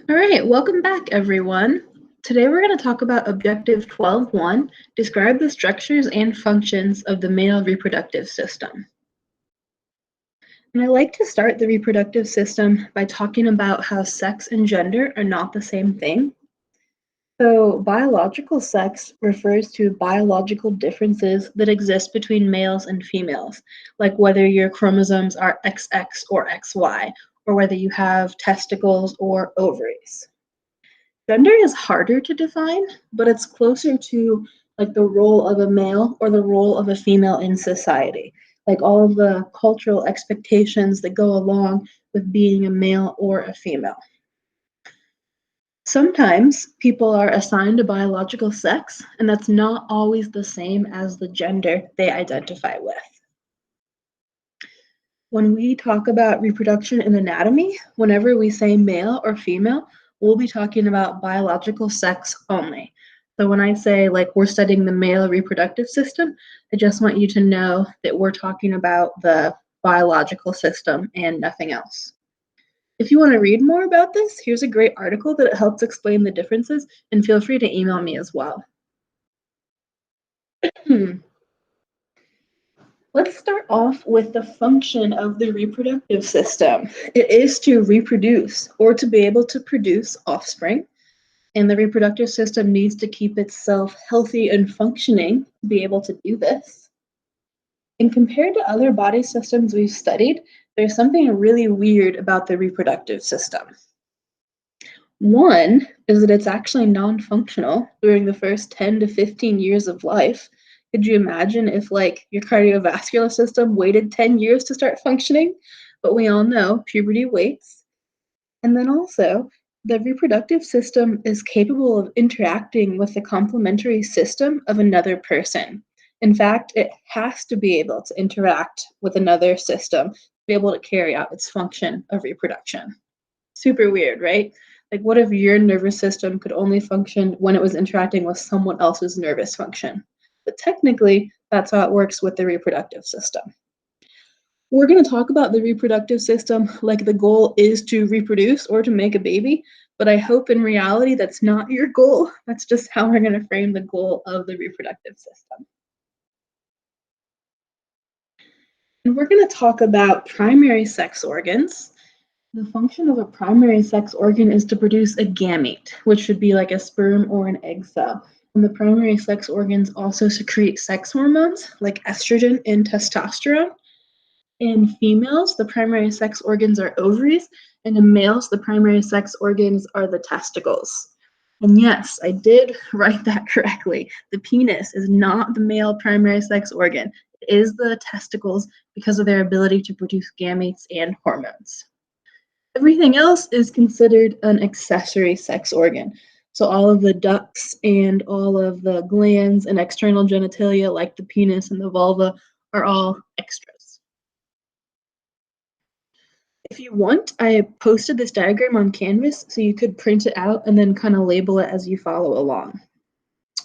All right, welcome back, everyone. Today we're going to talk about Objective 12.1, describe the structures and functions of the male reproductive system. And I like to start the reproductive system by talking about how sex and gender are not the same thing. So, biological sex refers to biological differences that exist between males and females, like whether your chromosomes are XX or XY, or whether you have testicles or ovaries. Gender is harder to define, but it's closer to like the role of a male or the role of a female in society. Like all of the cultural expectations that go along with being a male or a female. Sometimes people are assigned a biological sex, and that's not always the same as the gender they identify with. When we talk about reproduction and anatomy, whenever we say male or female, we'll be talking about biological sex only. So when I say like we're studying the male reproductive system, I just want you to know that we're talking about the biological system and nothing else. If you want to read more about this, here's a great article that helps explain the differences, and feel free to email me as well. Let's start off with the function of the reproductive system. It is to reproduce or to be able to produce offspring, and the reproductive system needs to keep itself healthy and functioning to be able to do this. And compared to other body systems we've studied, there's something really weird about the reproductive system. One is that it's actually non-functional during the first 10 to 15 years of life. Could you imagine if like your cardiovascular system waited 10 years to start functioning? But we all know puberty waits. And then also, the reproductive system is capable of interacting with the complementary system of another person. In fact, it has to be able to interact with another system to be able to carry out its function of reproduction. Super weird, right? Like, what if your nervous system could only function when it was interacting with someone else's nervous function? But technically, that's how it works with the reproductive system. We're going to talk about the reproductive system like the goal is to reproduce or to make a baby, but I hope in reality that's not your goal. That's just how we're going to frame the goal of the reproductive system. And we're going to talk about primary sex organs. The function of a primary sex organ is to produce a gamete, which would be like a sperm or an egg cell. And the primary sex organs also secrete sex hormones like estrogen and testosterone. In females, the primary sex organs are ovaries, and in males, the primary sex organs are the testicles. And yes, I did write that correctly. The penis is not the male primary sex organ. It is the testicles because of their ability to produce gametes and hormones. Everything else is considered an accessory sex organ. So all of the ducts and all of the glands and external genitalia like the penis and the vulva are all extras. If you want, I posted this diagram on Canvas so you could print it out and then kind of label it as you follow along.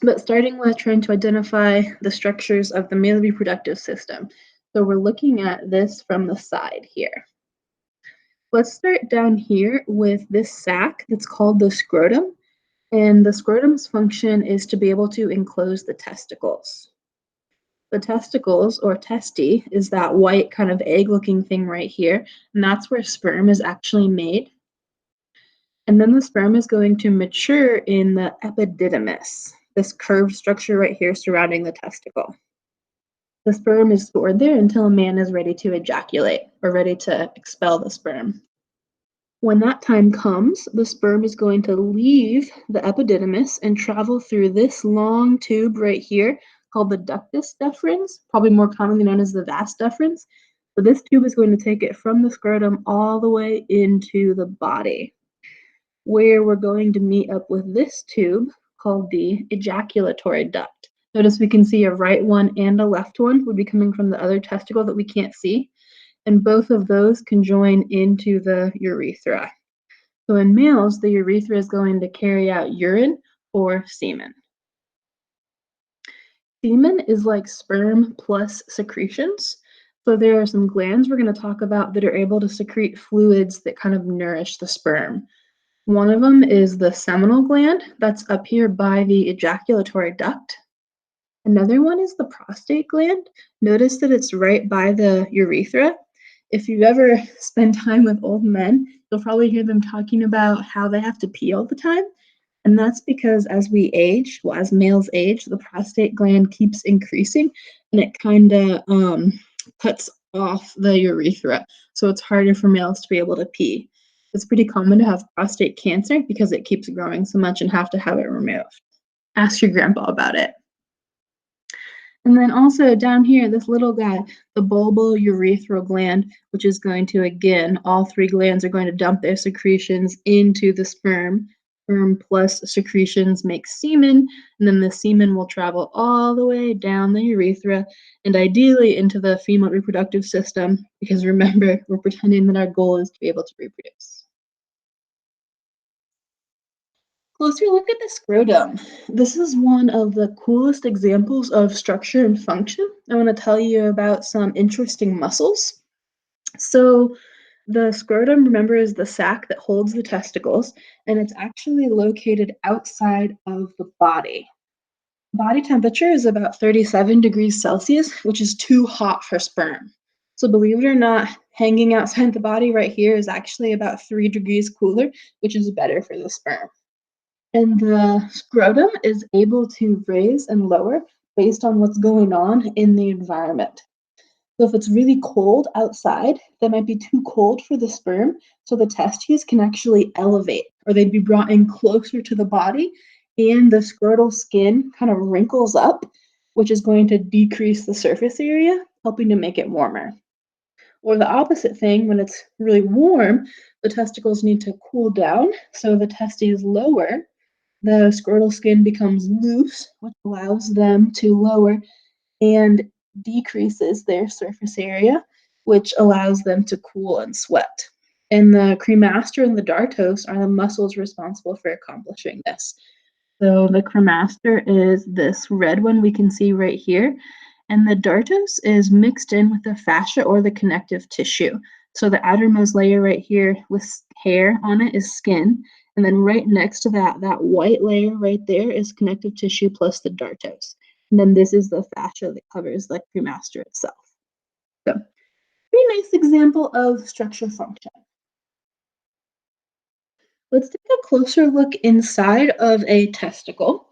But starting with trying to identify the structures of the male reproductive system. So we're looking at this from the side here. Let's start down here with this sac that's called the scrotum. And the scrotum's function is to be able to enclose the testicles. The testicles, or testi, is that white kind of egg-looking thing right here, and that's where sperm is actually made. And then the sperm is going to mature in the epididymis, this curved structure right here surrounding the testicle. The sperm is stored there until a man is ready to ejaculate or ready to expel the sperm. When that time comes, the sperm is going to leave the epididymis and travel through this long tube right here called the ductus deferens, probably more commonly known as the vas deferens. So this tube is going to take it from the scrotum all the way into the body, where we're going to meet up with this tube called the ejaculatory duct. Notice we can see a right one and a left one would be coming from the other testicle that we can't see. And both of those can join into the urethra. So in males, the urethra is going to carry out urine or semen. Semen is like sperm plus secretions. So there are some glands we're going to talk about that are able to secrete fluids that kind of nourish the sperm. One of them is the seminal gland that's up here by the ejaculatory duct. Another one is the prostate gland. Notice that it's right by the urethra. If you've ever spent time with old men, you'll probably hear them talking about how they have to pee all the time. And that's because as we age, well, as males age, the prostate gland keeps increasing and it kind of cuts off the urethra. So it's harder for males to be able to pee. It's pretty common to have prostate cancer because it keeps growing so much and have to have it removed. Ask your grandpa about it. And then also down here, this little guy, the bulbourethral gland, which is going to, again, all three glands are going to dump their secretions into the sperm. Sperm plus secretions make semen, and then the semen will travel all the way down the urethra and ideally into the female reproductive system, because remember, we're pretending that our goal is to be able to reproduce. Closer look at the scrotum. This is one of the coolest examples of structure and function. I want to tell you about some interesting muscles. So, the scrotum, remember, is the sac that holds the testicles, and it's actually located outside of the body. Body temperature is about 37 degrees Celsius, which is too hot for sperm. So, believe it or not, hanging outside the body right here is actually about 3 degrees cooler, which is better for the sperm. And the scrotum is able to raise and lower based on what's going on in the environment. So if it's really cold outside, that might be too cold for the sperm, so the testes can actually elevate, or they'd be brought in closer to the body, and the scrotal skin kind of wrinkles up, which is going to decrease the surface area, helping to make it warmer. Or the opposite thing, when it's really warm, the testicles need to cool down, so the testes lower, the scrotal skin becomes loose, which allows them to lower and decreases their surface area, which allows them to cool and sweat. And the cremaster and the dartos are the muscles responsible for accomplishing this. So the cremaster is this red one we can see right here, and the dartos is mixed in with the fascia or the connective tissue. So the outermost layer right here with hair on it is skin, and then right next to that, that white layer right there is connective tissue plus the dartos. And then this is the fascia that covers the cremaster itself. So, pretty nice example of structure function. Let's take a closer look inside of a testicle.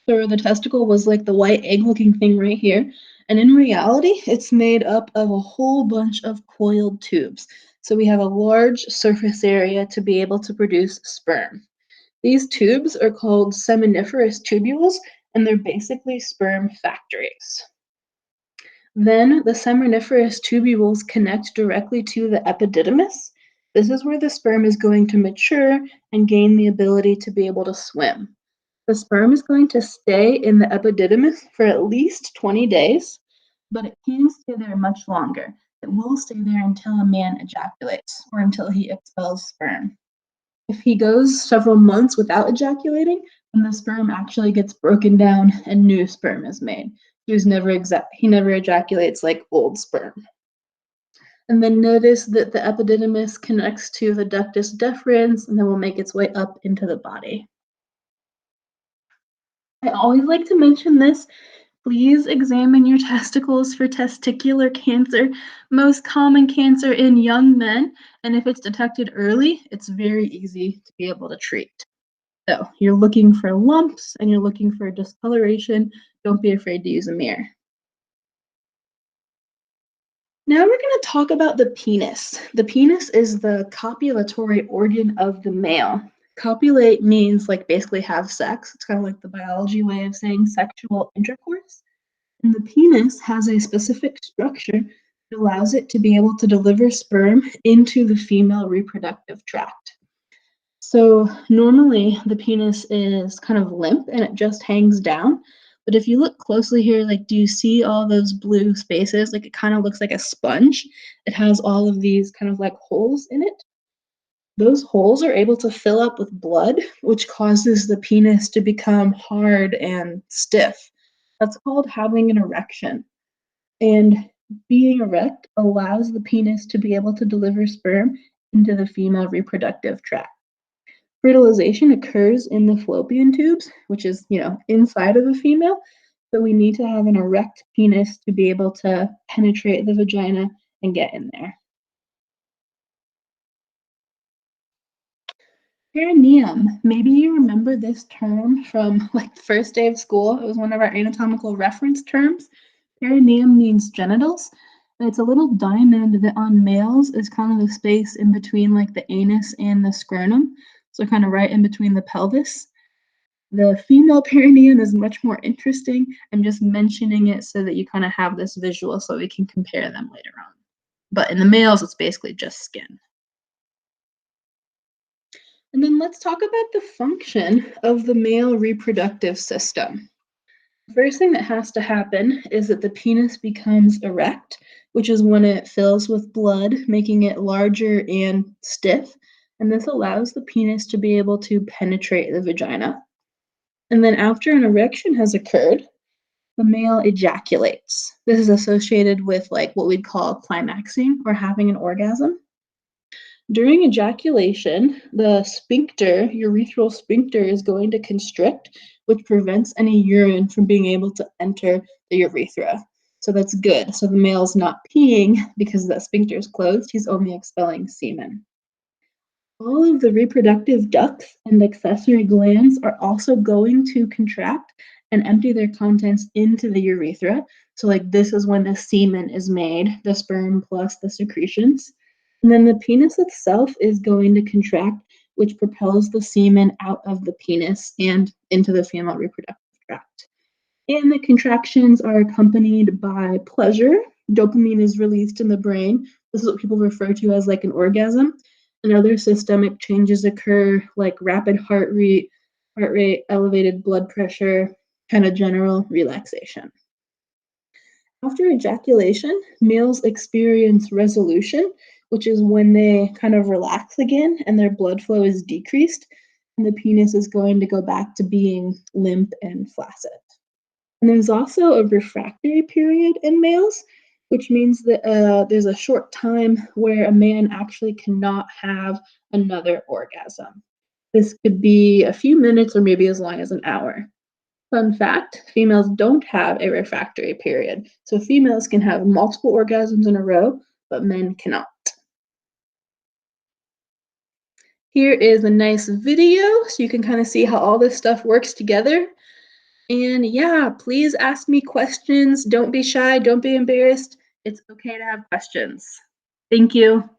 So the testicle was like the white egg-looking thing right here. And in reality, it's made up of a whole bunch of coiled tubes. So we have a large surface area to be able to produce sperm. These tubes are called seminiferous tubules, and they're basically sperm factories. Then the seminiferous tubules connect directly to the epididymis. This is where the sperm is going to mature and gain the ability to be able to swim. The sperm is going to stay in the epididymis for at least 20 days, but it can stay there much longer. It will stay there until a man ejaculates or until he expels sperm. If he goes several months without ejaculating, then the sperm actually gets broken down and new sperm is made. He never ejaculates like old sperm. And then notice that the epididymis connects to the ductus deferens and then will make its way up into the body. I always like to mention this. Please examine your testicles for testicular cancer, most common cancer in young men, and if it's detected early, it's very easy to be able to treat. So you're looking for lumps and you're looking for discoloration. Don't be afraid to use a mirror. Now we're going to talk about the penis. The penis is the copulatory organ of the male. Copulate means like basically have sex. It's kind of like the biology way of saying sexual intercourse. And the penis has a specific structure that allows it to be able to deliver sperm into the female reproductive tract. So normally the penis is kind of limp and it just hangs down. But if you look closely here, like, do you see all those blue spaces? Like, it kind of looks like a sponge. It has all of these kind of like holes in it. Those holes are able to fill up with blood, which causes the penis to become hard and stiff. That's called having an erection. And being erect allows the penis to be able to deliver sperm into the female reproductive tract. Fertilization occurs in the fallopian tubes, which is, inside of a female. So we need to have an erect penis to be able to penetrate the vagina and get in there. Perineum. Maybe you remember this term from like the first day of school. It was one of our anatomical reference terms. Perineum means genitals. And it's a little diamond that on males is kind of the space in between like the anus and the scrotum. So kind of right in between the pelvis. The female perineum is much more interesting. I'm just mentioning it so that you kind of have this visual so we can compare them later on. But in the males, it's basically just skin. And then let's talk about the function of the male reproductive system. The first thing that has to happen is that the penis becomes erect, which is when it fills with blood, making it larger and stiff. And this allows the penis to be able to penetrate the vagina. And then after an erection has occurred, the male ejaculates. This is associated with like what we'd call climaxing or having an orgasm. During ejaculation, the sphincter, urethral sphincter, is going to constrict, which prevents any urine from being able to enter the urethra. So that's good. So the male's not peeing because that sphincter is closed, he's only expelling semen. All of the reproductive ducts and accessory glands are also going to contract and empty their contents into the urethra. So, like, this is when the semen is made, the sperm plus the secretions. And then the penis itself is going to contract, which propels the semen out of the penis and into the female reproductive tract. And the contractions are accompanied by pleasure. Dopamine is released in the brain. This is what people refer to as like an orgasm. And other systemic changes occur, like rapid heart rate, elevated blood pressure, kind of general relaxation. After ejaculation, males experience resolution, which is when they kind of relax again and their blood flow is decreased, and the penis is going to go back to being limp and flaccid. And there's also a refractory period in males, which means that there's a short time where a man actually cannot have another orgasm. This could be a few minutes or maybe as long as an hour. Fun fact, females don't have a refractory period. So females can have multiple orgasms in a row, but men cannot. Here is a nice video so you can kind of see how all this stuff works together. And yeah, please ask me questions. Don't be shy. Don't be embarrassed. It's okay to have questions. Thank you.